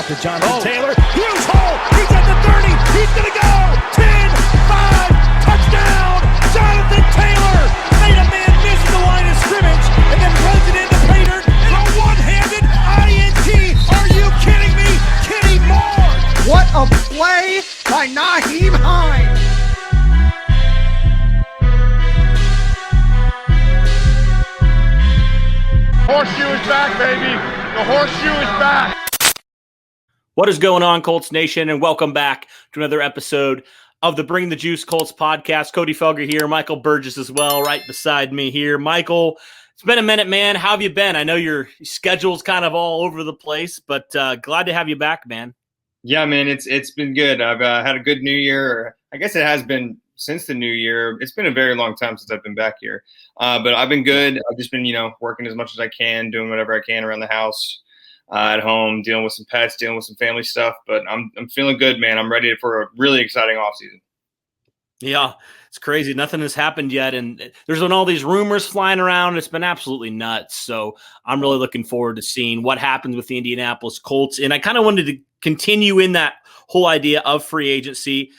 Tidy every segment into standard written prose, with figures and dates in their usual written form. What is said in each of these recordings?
to Jonathan Taylor. Huge hole. He's at the 30. He's going to go. 10, 5, touchdown. Jonathan Taylor made a man miss the line of scrimmage and then runs it into Pater for a one-handed INT. Are you kidding me? Kenny Moore. What a play by Nyheim Hines. Horseshoe is back, baby. The horseshoe is back. What is going on, Colts Nation, and welcome back to another episode of the Bring the Juice Colts podcast. Cody Felger here, Michael Burgess as well, right beside me here. Michael, it's been a minute, man. How have you been? I know your schedule's kind of all over the place, but glad to have you back, man. Yeah, man, it's been good. I've had a good New Year. I guess it has been since the New Year. It's been a very long time since I've been back here, but I've been good. I've just been, working as much as I can, doing whatever I can around the house, at home, dealing with some pets, dealing with some family stuff. But I'm feeling good, man. I'm ready for a really exciting offseason. Yeah, it's crazy. Nothing has happened yet, and there's been all these rumors flying around. It's been absolutely nuts. So I'm really looking forward to seeing what happens with the Indianapolis Colts. And I kind of wanted to continue in that whole idea of free agency.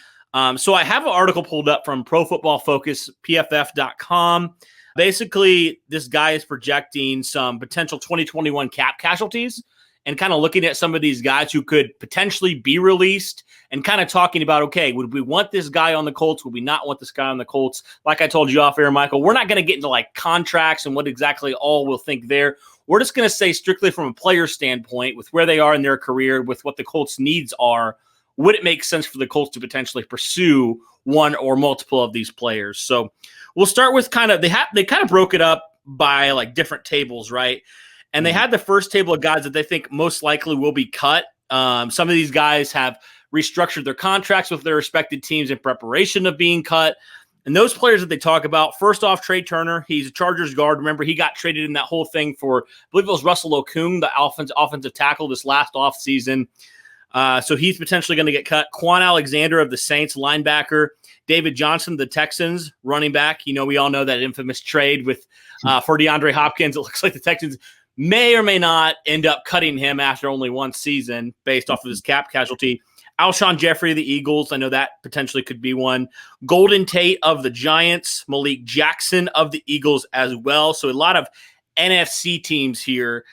So I have an article pulled up from Pro Football Focus, PFF.com. Basically, this guy is projecting some potential 2021 cap casualties and kind of looking at some of these guys who could potentially be released and kind of talking about, okay, would we want this guy on the Colts? Would we not want this guy on the Colts? Like I told you off air, Michael, we're not going to get into like contracts and what exactly all we'll think there. We're just going to say strictly from a player standpoint with where they are in their career, with what the Colts' needs are. Would it make sense for the Colts to potentially pursue one or multiple of these players? So we'll start with they kind of broke it up by like different tables, right? And they had the first table of guys that they think most likely will be cut. Some of these guys have restructured their contracts with their respected teams in preparation of being cut. And those players that they talk about, first off, Trey Turner, he's a Chargers guard. Remember, he got traded in that whole thing for, I believe it was Russell Okung, the offensive tackle this last offseason. So he's potentially going to get cut. Quan Alexander of the Saints, linebacker. David Johnson, the Texans, running back. We all know that infamous trade with for DeAndre Hopkins. It looks like the Texans may or may not end up cutting him after only one season based off of his cap casualty. Alshon Jeffrey of the Eagles. I know that potentially could be one. Golden Tate of the Giants. Malik Jackson of the Eagles as well. So a lot of NFC teams here.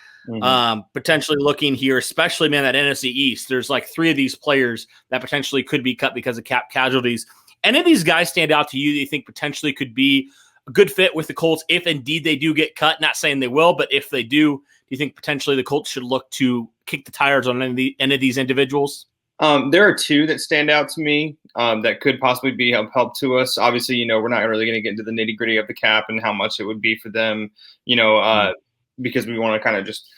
Potentially looking here, especially, man, that NFC East. There's like three of these players that potentially could be cut because of cap casualties. Any of these guys stand out to you that you think potentially could be a good fit with the Colts if indeed they do get cut? Not saying they will, but if they do you think potentially the Colts should look to kick the tires on any of these individuals? There are two that stand out to me that could possibly be help to us. Obviously, we're not really going to get into the nitty gritty of the cap and how much it would be for them, because we want to kind of just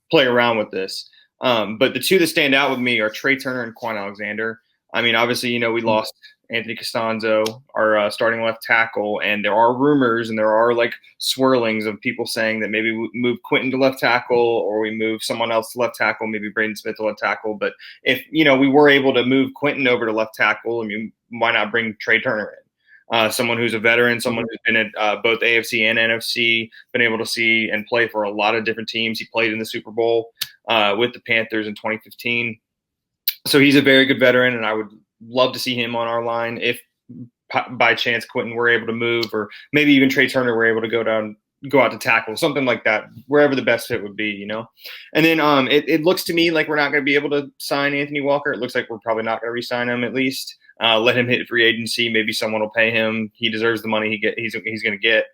play around with this. But the two that stand out with me are Trey Turner and Quan Alexander. I mean, obviously, we lost Anthony Costanzo, our starting left tackle, and there are rumors and there are like swirlings of people saying that maybe we move Quentin to left tackle or we move someone else to left tackle, maybe Braden Smith to left tackle. But if, we were able to move Quentin over to left tackle, I mean, why not bring Trey Turner in? Someone who's a veteran, someone who's been at both AFC and NFC, been able to see and play for a lot of different teams. He played in the Super Bowl with the Panthers in 2015. So he's a very good veteran, and I would love to see him on our line if by chance Quentin were able to move, or maybe even Trey Turner were able to go out to tackle, something like that, wherever the best fit would be, And then it looks to me like we're not going to be able to sign Anthony Walker. It looks like we're probably not going to re-sign him at least. Let him hit free agency. Maybe someone will pay him. He deserves the money he's going to get.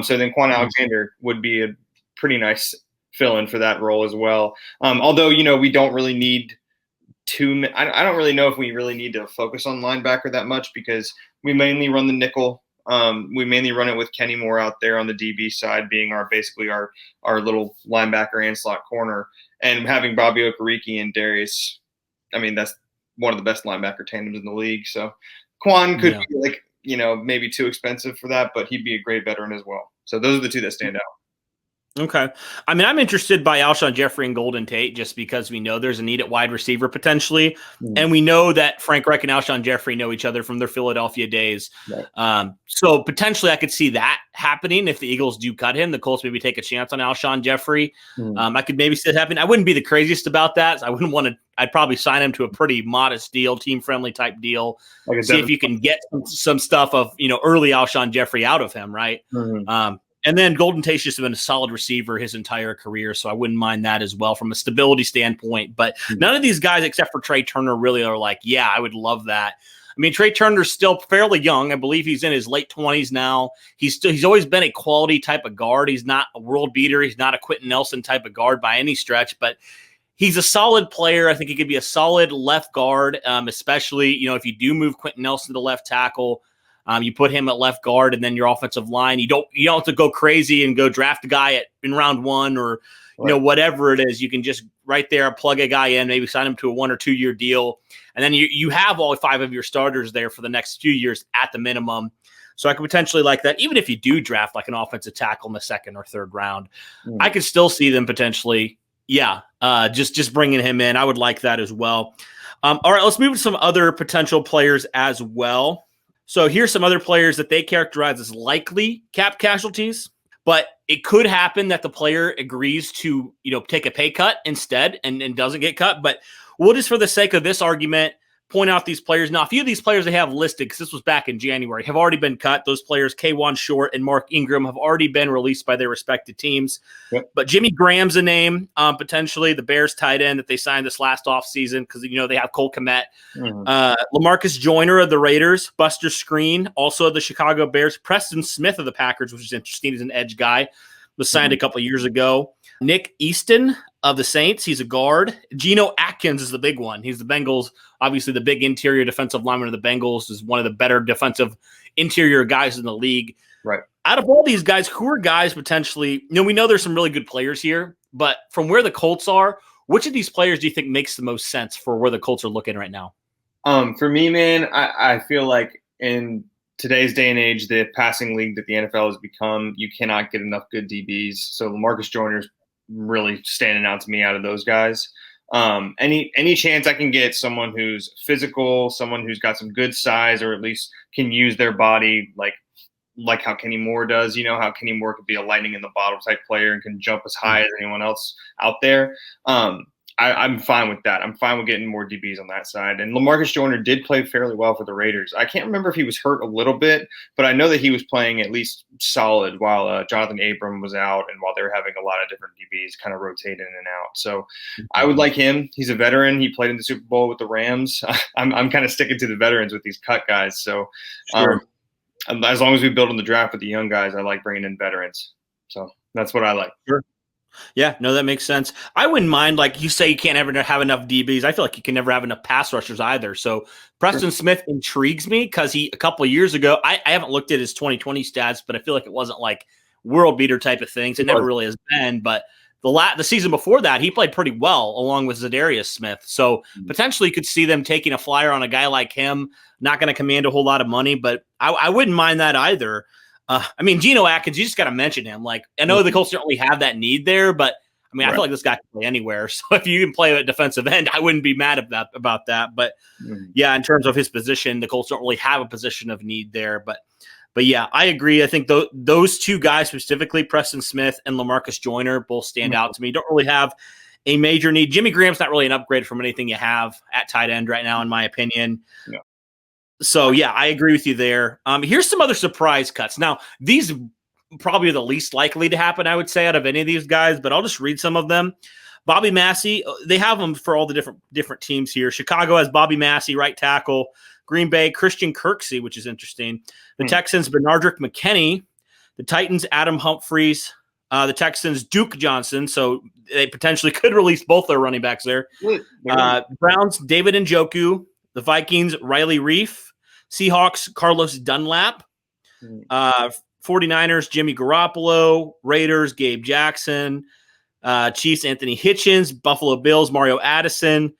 So then Quan Alexander would be a pretty nice fill-in for that role as well. Although, we don't really need I don't really know if we really need to focus on linebacker that much because we mainly run the nickel. We mainly run it with Kenny Moore out there on the DB side being our little linebacker and slot corner, and having Bobby Okereke and Darius. I mean, that's one of the best linebacker tandems in the league. So Quan could be maybe too expensive for that, but he'd be a great veteran as well. So those are the two that stand out. Okay. I mean, I'm interested by Alshon Jeffrey and Golden Tate just because we know there's a need at wide receiver potentially. And we know that Frank Reich and Alshon Jeffrey know each other from their Philadelphia days. Right. So potentially I could see that happening if the Eagles do cut him. The Colts maybe take a chance on Alshon Jeffrey. I could maybe see it happen. I wouldn't be the craziest about that. I wouldn't want to. I'd probably sign him to a pretty modest deal, team-friendly type deal. Like see if you can get some stuff of, early Alshon Jeffrey out of him, right? And then Golden Tate's just been a solid receiver his entire career, so I wouldn't mind that as well from a stability standpoint. But none of these guys, except for Trey Turner, really are like, yeah, I would love that. I mean, Trey Turner's still fairly young. I believe he's in his late 20s now. He's always been a quality type of guard. He's not a world beater. He's not a Quentin Nelson type of guard by any stretch, but he's a solid player. I think he could be a solid left guard, especially, if you do move Quentin Nelson to left tackle. You put him at left guard, and then your offensive line. You don't have to go crazy and go draft a guy in round one or whatever it is. You can just right there plug a guy in, maybe sign him to a 1 or 2 year deal, and then you have all 5 of your starters there for the next few years at the minimum. So I could potentially like that, even if you do draft like an offensive tackle in the 2nd or 3rd round. I could still see them potentially, just bringing him in. I would like that as well. All right, let's move to some other potential players as well. So here's some other players that they characterize as likely cap casualties, but it could happen that the player agrees to, take a pay cut instead and doesn't get cut. But we'll just, for the sake of this argument, point out these players. Now, a few of these players they have listed, because this was back in January, have already been cut. Those players, K'Wan Short and Mark Ingram, have already been released by their respective teams. Yep. But Jimmy Graham's a name, potentially, the Bears tight end that they signed this last offseason because, they have Cole Kmet. LaMarcus Joyner of the Raiders, Buster Screen, also of the Chicago Bears, Preston Smith of the Packers, which is interesting. He's an edge guy, was signed a couple of years ago. Nick Easton of the Saints, he's a guard. Geno Atkins is the big one. He's the Bengals, obviously the big interior defensive lineman of the Bengals, is one of the better defensive interior guys in the league. Right. Out of all these guys, who are guys potentially, we know there's some really good players here, but from where the Colts are, which of these players do you think makes the most sense for where the Colts are looking right now? For me, man, I feel like in today's day and age, the passing league that the NFL has become, you cannot get enough good DBs. So LaMarcus Joyner's really standing out to me out of those guys. Any chance I can get someone who's physical, someone who's got some good size, or at least can use their body like how Kenny Moore does. How Kenny Moore could be a lightning in the bottle type player and can jump as high as anyone else out there. I'm fine with that. I'm fine with getting more DBs on that side. And LaMarcus Joyner did play fairly well for the Raiders. I can't remember if he was hurt a little bit, but I know that he was playing at least solid while Jonathan Abram was out and while they were having a lot of different DBs kind of rotate in and out. So I would like him. He's a veteran. He played in the Super Bowl with the Rams. I'm kind of sticking to the veterans with these cut guys. So as long as we build in the draft with the young guys, I like bringing in veterans. So that's what I like. Sure. Yeah, no, that makes sense. I wouldn't mind, like you say, you can't ever have enough DBs. I feel like you can never have enough pass rushers either. So Preston Smith intrigues me because a couple of years ago, I haven't looked at his 2020 stats, but I feel like it wasn't like world beater type of things. It never really has been. But the season before that, he played pretty well along with Zadarius Smith. So potentially could see them taking a flyer on a guy like him, not going to command a whole lot of money, but I wouldn't mind that either. Geno Atkins, you just got to mention him. Like, I know the Colts don't really have that need there, but I feel like this guy can play anywhere. So if you can play at defensive end, I wouldn't be mad about that. But yeah, in terms of his position, the Colts don't really have a position of need there. But yeah, I agree. I think those two guys specifically, Preston Smith and LaMarcus Joyner, both stand out to me. Don't really have a major need. Jimmy Graham's not really an upgrade from anything you have at tight end right now, in my opinion. No. So, yeah, I agree with you there. Here's some other surprise cuts. Now, these probably are the least likely to happen, I would say, out of any of these guys, but I'll just read some of them. Bobby Massey, they have them for all the different teams here. Chicago has Bobby Massey, right tackle. Green Bay, Christian Kirksey, which is interesting. The Texans, Benardrick McKinney. The Titans, Adam Humphries. The Texans, Duke Johnson. So they potentially could release both their running backs there. Browns, David Njoku. The Vikings, Riley Reif. Seahawks, Carlos Dunlap. 49ers, Jimmy Garoppolo. Raiders, Gabe Jackson. Chiefs, Anthony Hitchens. Buffalo Bills, Mario Addison.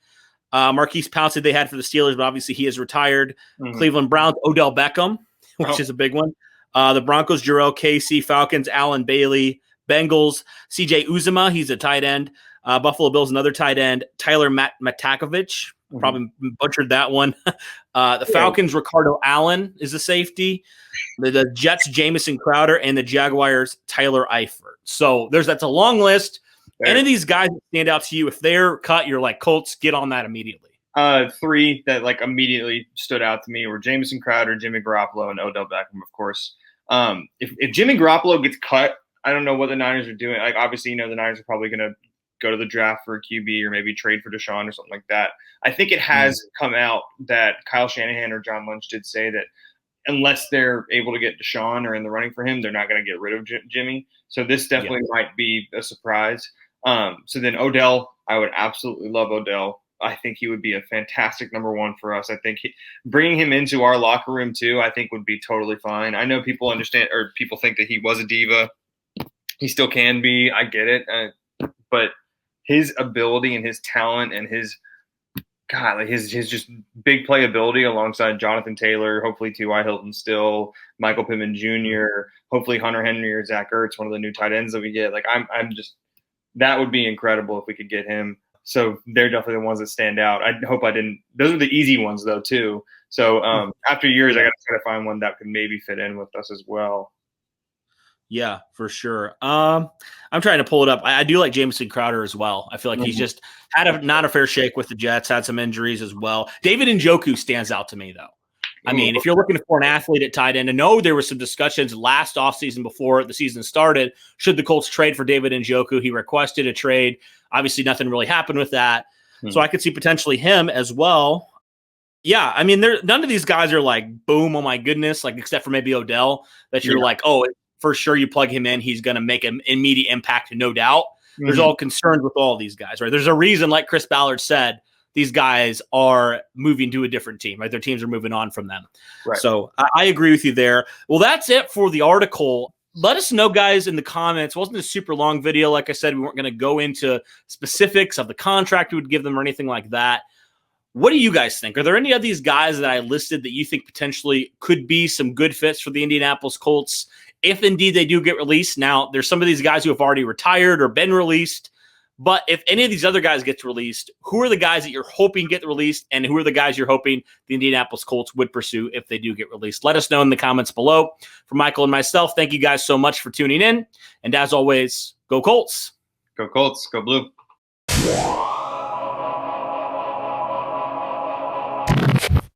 Marquise Pouncey they had for the Steelers, but obviously he is retired. Cleveland Browns, Odell Beckham, which is a big one. The Broncos, Jarrell Casey. Falcons, Allen Bailey. Bengals, CJ Uzomah, he's a tight end. Buffalo Bills, another tight end. Tyler Matakovich, probably butchered that one. The Falcons, Ricardo Allen is a safety. The Jets, Jamison Crowder, and the Jaguars, Tyler Eifert. So that's a long list. Any of these guys that stand out to you, if they're cut, you're like, Colts, get on that immediately. 3 that like immediately stood out to me were Jamison Crowder, Jimmy Garoppolo, and Odell Beckham, of course. If Jimmy Garoppolo gets cut, I don't know what the Niners are doing. Like, obviously, the Niners are probably going to go to the draft for a QB or maybe trade for Deshaun or something like that. I think it has come out that Kyle Shanahan or John Lynch did say that unless they're able to get Deshaun or in the running for him, they're not going to get rid of Jimmy. So this definitely might be a surprise. So then Odell, I would absolutely love Odell. I think he would be a fantastic number 1 for us. I think bringing him into our locker room too, I think would be totally fine. I know people understand or people think that he was a diva. He still can be. I get it. But his ability and his talent and his just big playability alongside Jonathan Taylor, hopefully T.Y. Hilton still, Michael Pittman Jr., hopefully Hunter Henry or Zach Ertz, one of the new tight ends that we get. Like I'm just that would be incredible if we could get him. So they're definitely the ones that stand out. I hope I didn't. Those are the easy ones though too. So after years, I got to try to find one that could maybe fit in with us as well. Yeah, for sure. I'm trying to pull it up. I do like Jamison Crowder as well. I feel like he's just had not a fair shake with the Jets, had some injuries as well. David Njoku stands out to me, though. I mean, if you're looking for an athlete at tight end, I know there were some discussions last offseason before the season started. Should the Colts trade for David Njoku? He requested a trade. Obviously, nothing really happened with that. So I could see potentially him as well. Yeah, I mean, none of these guys are like, boom, oh my goodness, like except for maybe Odell, that you're like, oh, for sure you plug him in, he's going to make an immediate impact, no doubt. There's all concerns with all these guys, right? There's a reason, like Chris Ballard said, these guys are moving to a different team, right? Their teams are moving on from them. Right. So I agree with you there. Well, that's it for the article. Let us know, guys, in the comments. It wasn't a super long video. Like I said, we weren't going to go into specifics of the contract we would give them or anything like that. What do you guys think? Are there any of these guys that I listed that you think potentially could be some good fits for the Indianapolis Colts if indeed they do get released? Now, there's some of these guys who have already retired or been released, but if any of these other guys get released, who are the guys that you're hoping get released, and who are the guys you're hoping the Indianapolis Colts would pursue if they do get released? Let us know in the comments below. For Michael and myself, thank you guys so much for tuning in, and as always, go Colts. Go Colts. Go Blue.